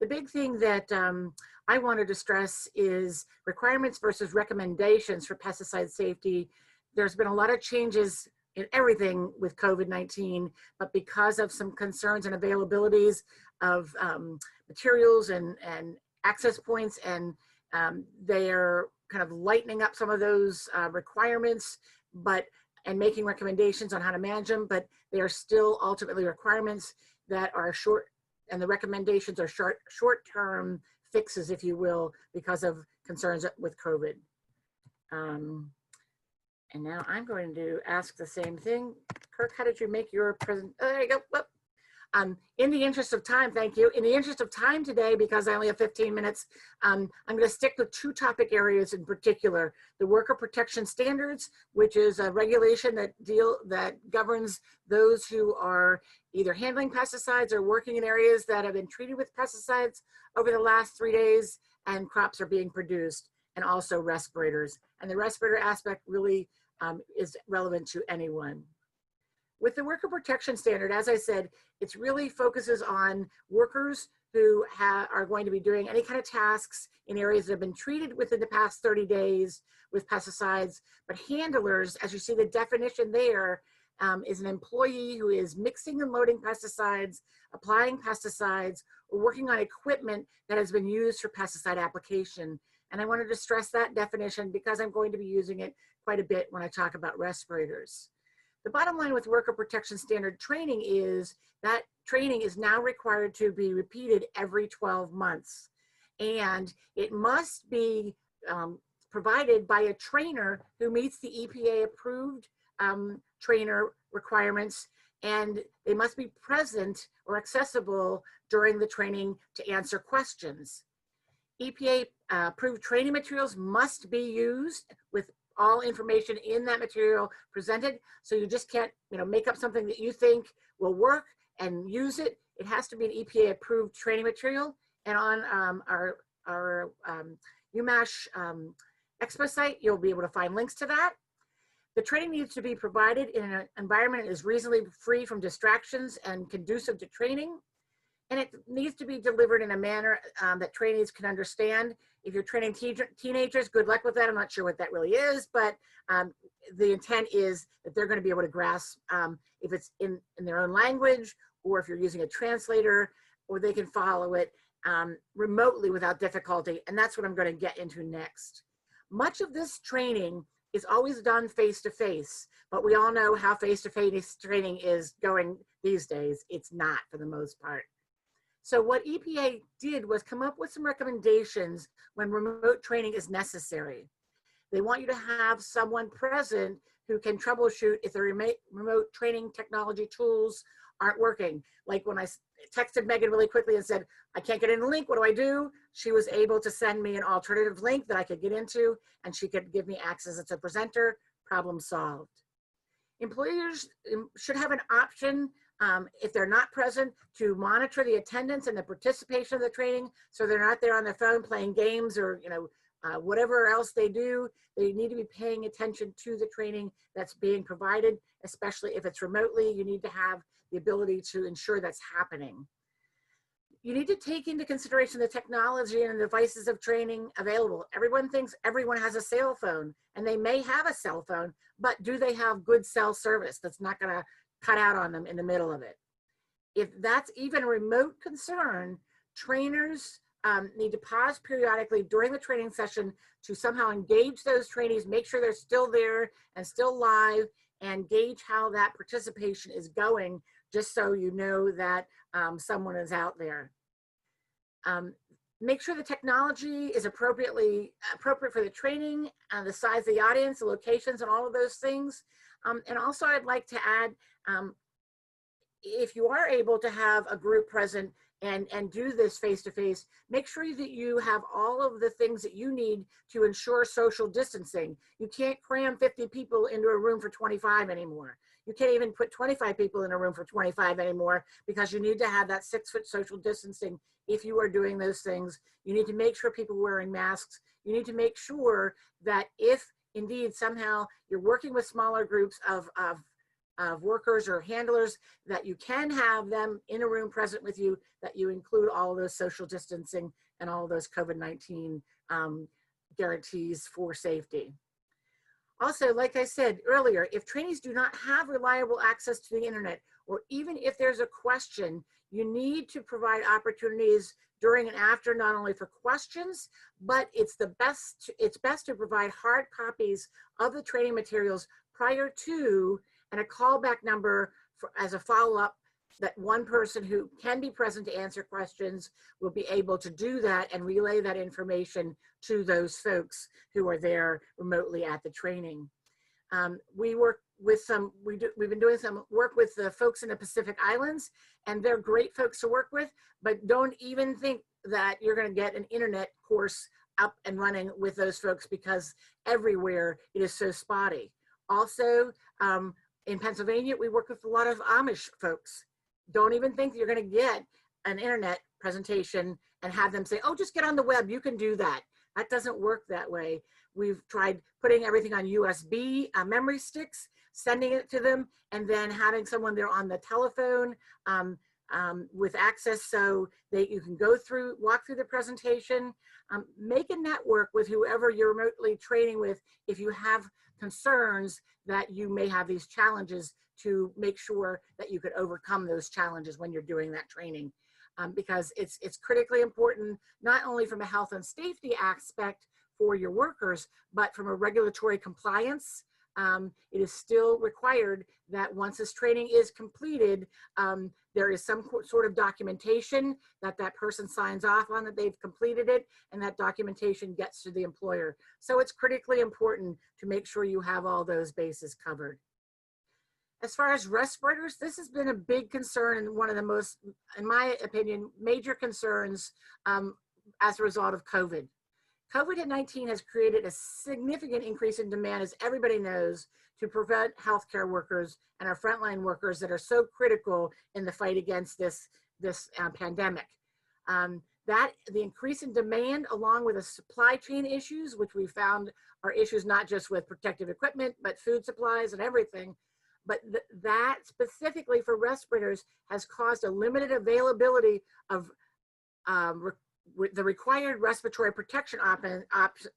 The big thing that I wanted to stress is requirements versus recommendations for pesticide safety. There's been a lot of changes in everything with COVID-19, but because of some concerns and availabilities of materials and access points, and they're kind of lightening up some of those requirements, and making recommendations on how to manage them, but they are still ultimately requirements that are short, and the recommendations are short-term fixes, if you will, because of concerns with COVID. And now I'm going to ask the same thing. Kirk, how did you make your present? Oh, there you go. Whoop. In the interest of time, thank you. In the interest of time today, because I only have 15 minutes, I'm going to stick with two topic areas in particular: the worker protection standards, which is a regulation that governs those who are either handling pesticides or working in areas that have been treated with pesticides over the last 3 days and crops are being produced, and also respirators. And the respirator aspect really is relevant to anyone. With the worker protection standard, as I said, it really focuses on workers who are going to be doing any kind of tasks in areas that have been treated within the past 30 days with pesticides. But handlers, as you see the definition there, is an employee who is mixing and loading pesticides, applying pesticides, or working on equipment that has been used for pesticide application. And I wanted to stress that definition because I'm going to be using it quite a bit when I talk about respirators. The bottom line with worker protection standard training is that training is now required to be repeated every 12 months. And it must be provided by a trainer who meets the EPA approved trainer requirements, and they must be present or accessible during the training to answer questions. EPA approved training materials must be used with all information in that material presented. So you just can't, make up something that you think will work and use it. It has to be an EPA approved training material. And on our UMass Expo site, you'll be able to find links to that. The training needs to be provided in an environment that is reasonably free from distractions and conducive to training. And it needs to be delivered in a manner that trainees can understand. If you're training teenagers, good luck with that. I'm not sure what that really is, but the intent is that they're going to be able to grasp if it's in their own language, or if you're using a translator, or they can follow it remotely without difficulty. And that's what I'm going to get into next. Much of this training is always done face-to-face, but we all know how face-to-face training is going these days. It's not, for the most part. So what EPA did was come up with some recommendations when remote training is necessary. They want you to have someone present who can troubleshoot if the remote training technology tools aren't working. Like when I texted Megan really quickly and said, I can't get in the link, what do I do? She was able to send me an alternative link that I could get into, and she could give me access as a presenter. Problem solved. Employers should have an option if they're not present, to monitor the attendance and the participation of the training, so they're not there on their phone playing games or whatever else they do. They need to be paying attention to the training that's being provided, especially if it's remotely. You need to have the ability to ensure that's happening. You need to take into consideration the technology and the devices of training available. Everyone thinks everyone has a cell phone, and they may have a cell phone, but do they have good cell service that's not going to cut out on them in the middle of it? If that's even a remote concern, trainers need to pause periodically during the training session to somehow engage those trainees, make sure they're still there and still live, and gauge how that participation is going, just so you know that someone is out there. Make sure the technology is appropriate for the training, the size of the audience, the locations, and all of those things. And also I'd like to add, if you are able to have a group present and do this face-to-face, make sure that you have all of the things that you need to ensure social distancing. You can't cram 50 people into a room for 25 anymore. You can't even put 25 people in a room for 25 anymore, because you need to have that 6-foot social distancing. If you are doing those things, you need to make sure people are wearing masks. You need to make sure that if indeed somehow you're working with smaller groups of of workers or handlers, that you can have them in a room present with you, that you include all of those social distancing and all of those COVID-19 guarantees for safety. Also, like I said earlier, if trainees do not have reliable access to the internet, or even if there's a question, you need to provide opportunities during and after, not only for questions, but it's best to provide hard copies of the training materials prior to, and a callback number as a follow-up, that one person who can be present to answer questions will be able to do that and relay that information to those folks who are there remotely at the training. We work with we've been doing some work with the folks in the Pacific Islands, and they're great folks to work with, but don't even think that you're going to get an internet course up and running with those folks, because everywhere it is so spotty. Also, in Pennsylvania, we work with a lot of Amish folks. Don't even think you're going to get an internet presentation and have them say, oh, just get on the web, you can do that. That doesn't work that way. We've tried putting everything on USB memory sticks, sending it to them, and then having someone there on the telephone with access so that you can walk through the presentation. Make a network with whoever you're remotely training with if you have concerns that you may have these challenges, to make sure that you could overcome those challenges when you're doing that training. Because it's critically important, not only from a health and safety aspect for your workers, but from a regulatory compliance. It is still required that once this training is completed, there is some sort of documentation that that person signs off on that they've completed it, and that documentation gets to the employer. So it's critically important to make sure you have all those bases covered. As far as respirators, this has been a big concern and one of the most, in my opinion, major concerns as a result of COVID. COVID-19 has created a significant increase in demand, as everybody knows, to prevent healthcare workers and our frontline workers that are so critical in the fight against this pandemic. The increase in demand, along with the supply chain issues, which we found are issues not just with protective equipment, but food supplies and everything, but that specifically for respirators has caused a limited availability of the required respiratory protection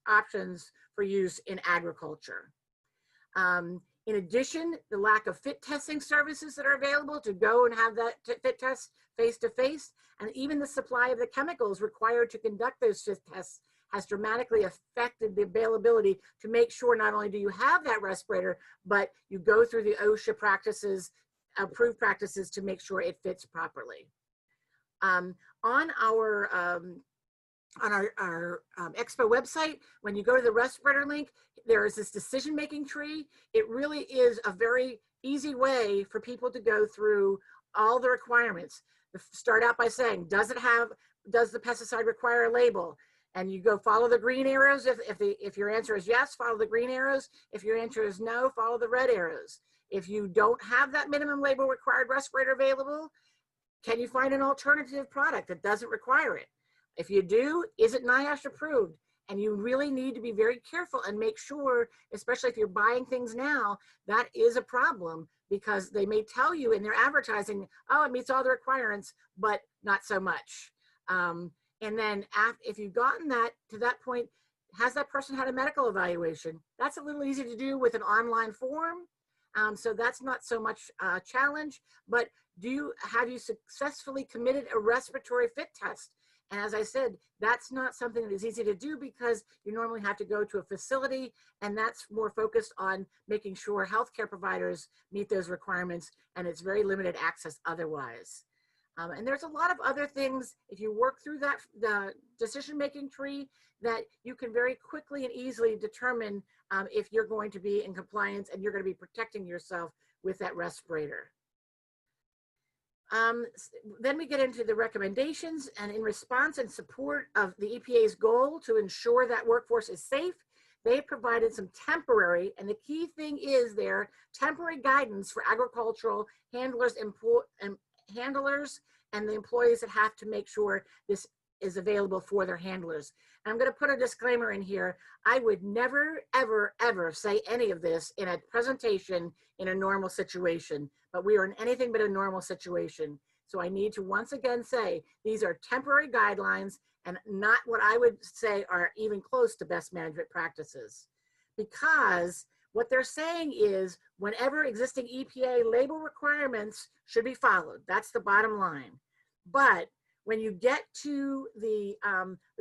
options for use in agriculture. In addition, the lack of fit testing services that are available to go and have that fit test face-to-face, and even the supply of the chemicals required to conduct those fit tests has dramatically affected the availability to make sure not only do you have that respirator, but you go through the OSHA practices, approved practices, to make sure it fits properly. On our Expo website, when you go to the respirator link, there is this decision-making tree. It really is a very easy way for people to go through all the requirements. Start out by saying, does the pesticide require a label? And you go follow the green arrows. If your answer is yes, follow the green arrows. If your answer is no, follow the red arrows. If you don't have that minimum label required respirator available, can you find an alternative product that doesn't require it? If you do, is it NIOSH approved? And you really need to be very careful and make sure, especially if you're buying things now, that is a problem, because they may tell you in their advertising, oh, it meets all the requirements, but not so much. And then if you've gotten that to that point, has that person had a medical evaluation? That's a little easy to do with an online form. So that's not so much a challenge, but have you successfully committed a respiratory fit test? And as I said, that's not something that is easy to do, because you normally have to go to a facility, and that's more focused on making sure healthcare providers meet those requirements, and it's very limited access otherwise. And there's a lot of other things, if you work through the decision-making tree, that you can very quickly and easily determine if you're going to be in compliance and you're going to be protecting yourself with that respirator. Then we get into the recommendations, and in response and support of the EPA's goal to ensure that workforce is safe, they provided some temporary, and the key thing is there, temporary guidance for agricultural handlers and the employees that have to make sure this is available for their handlers. And I'm going to put a disclaimer in here. I would never, ever, ever say any of this in a presentation in a normal situation, but we are in anything but a normal situation. So I need to once again say, these are temporary guidelines and not what I would say are even close to best management practices. Because what they're saying is whenever existing EPA label requirements should be followed, that's the bottom line. But when you get to the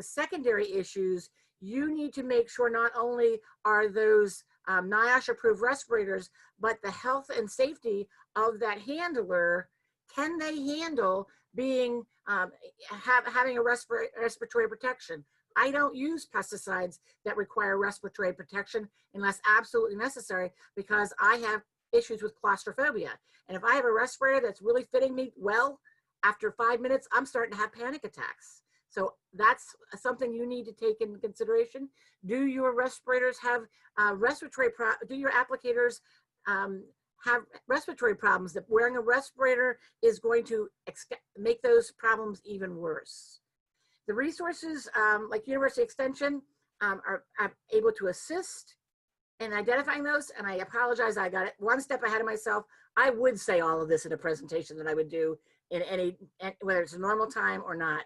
secondary issues, you need to make sure not only are those NIOSH approved respirators, but the health and safety of that handler. Can they handle being having a respiratory protection? I don't use pesticides that require respiratory protection unless absolutely necessary, because I have issues with claustrophobia. And if I have a respirator that's really fitting me well, after 5 minutes, I'm starting to have panic attacks. So that's something you need to take into consideration. Do your respirators have do your applicators have respiratory problems? That wearing a respirator is going to make those problems even worse. The resources like University Extension are able to assist in identifying those. And I apologize, I got it one step ahead of myself. I would say all of this in a presentation that I would do in whether it's a normal time or not.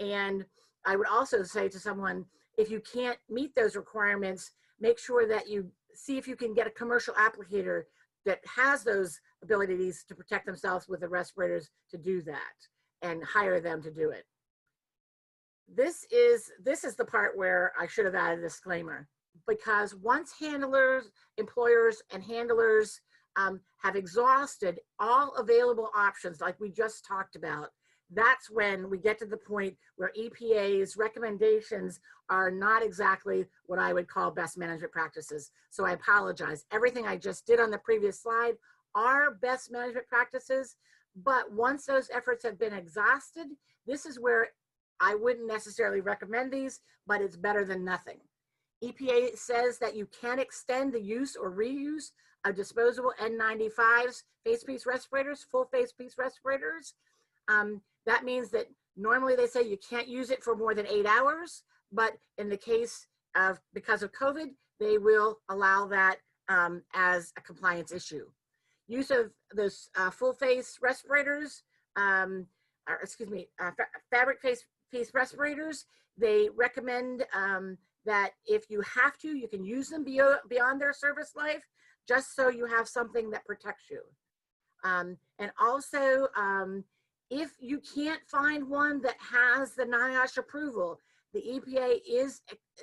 And I would also say to someone, if you can't meet those requirements, make sure that you see if you can get a commercial applicator that has those abilities to protect themselves with the respirators to do that, and hire them to do it. This is the part where I should have added a disclaimer, because once handlers, employers, and handlers have exhausted all available options, like we just talked about, that's when we get to the point where EPA's recommendations are not exactly what I would call best management practices. So I apologize. Everything I just did on the previous slide are best management practices, but once those efforts have been exhausted, this is where I wouldn't necessarily recommend these, but it's better than nothing. EPA says that you can extend the use or reuse of disposable N95s, face piece respirators, full face piece respirators. That means that normally they say you can't use it for more than 8 hours, but in the case of, because of COVID, they will allow that as a compliance issue. Use of those full face respirators, fabric face piece respirators, they recommend that if you have to, you can use them beyond their service life, just so you have something that protects you. And also, if you can't find one that has the NIOSH approval, the EPA is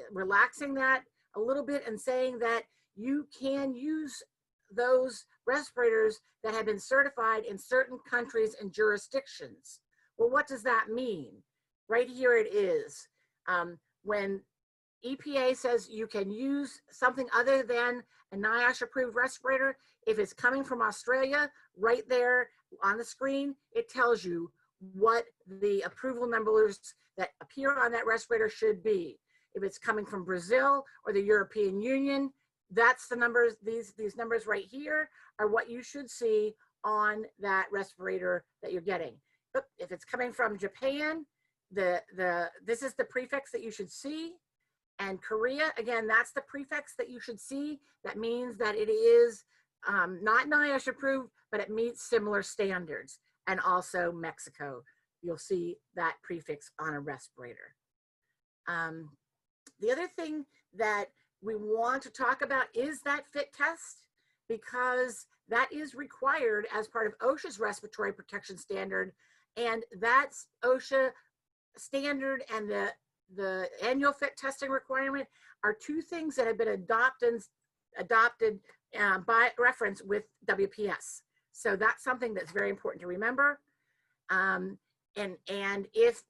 relaxing that a little bit and saying that you can use those respirators that have been certified in certain countries and jurisdictions. Well, what does that mean? Right here it is. When EPA says you can use something other than a NIOSH approved respirator, if it's coming from Australia, right there on the screen, it tells you what the approval numbers that appear on that respirator should be. If it's coming from Brazil or the European Union, that's the numbers, these numbers right here are what you should see on that respirator that you're getting. But if it's coming from Japan, this is the prefix that you should see. And Korea, again, that's the prefix that you should see. That means that it is not NIOSH approved, but it meets similar standards. And also Mexico, you'll see that prefix on a respirator. The other thing that we want to talk about is that fit test, because that is required as part of OSHA's respiratory protection standard. And that's OSHA standard and the annual fit testing requirement are two things that have been adopted by reference with WPS. So that's something that's very important to remember. And if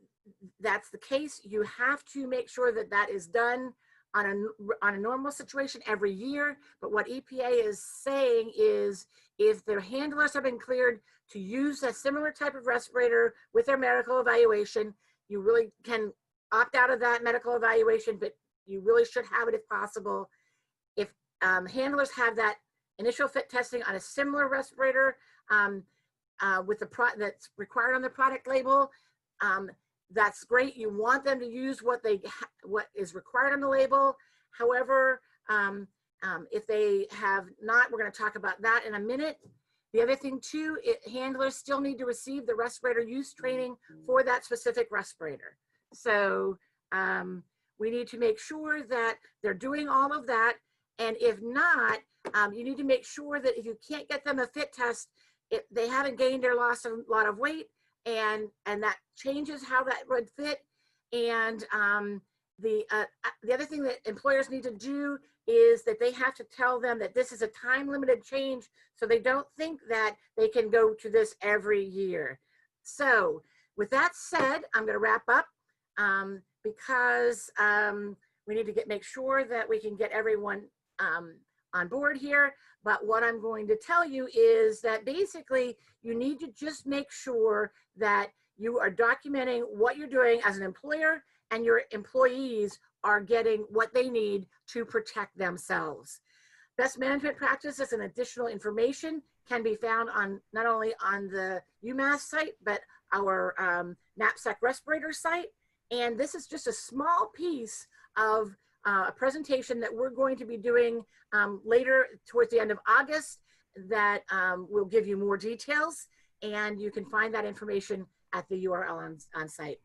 that's the case, you have to make sure that that is done on a normal situation every year. But what EPA is saying is, if their handlers have been cleared to use a similar type of respirator with their medical evaluation, you really can opt out of that medical evaluation, but you really should have it if possible. If handlers have that initial fit testing on a similar respirator with the that's required on the product label, that's great. You want them to use what is required on the label. However, if they have not, we're going to talk about that in a minute. The other thing too, handlers still need to receive the respirator use training for that specific respirator. So we need to make sure that they're doing all of that. And if not, you need to make sure that if you can't get them a fit test, if they haven't gained or lost a lot of weight, and that changes how that would fit. And the other thing that employers need to do is that they have to tell them that this is a time limited change, so they don't think that they can go to this every year. So with that said, I'm going to wrap up because we need to make sure that we can get everyone on board here. But what I'm going to tell you is that basically you need to just make sure that you are documenting what you're doing as an employer, and your employees are getting what they need to protect themselves. Best management practices and additional information can be found on not only on the UMass site, but our knapsack respirator site. And this is just a small piece of a presentation that we're going to be doing later towards the end of August that will give you more details. And you can find that information at the URL on site.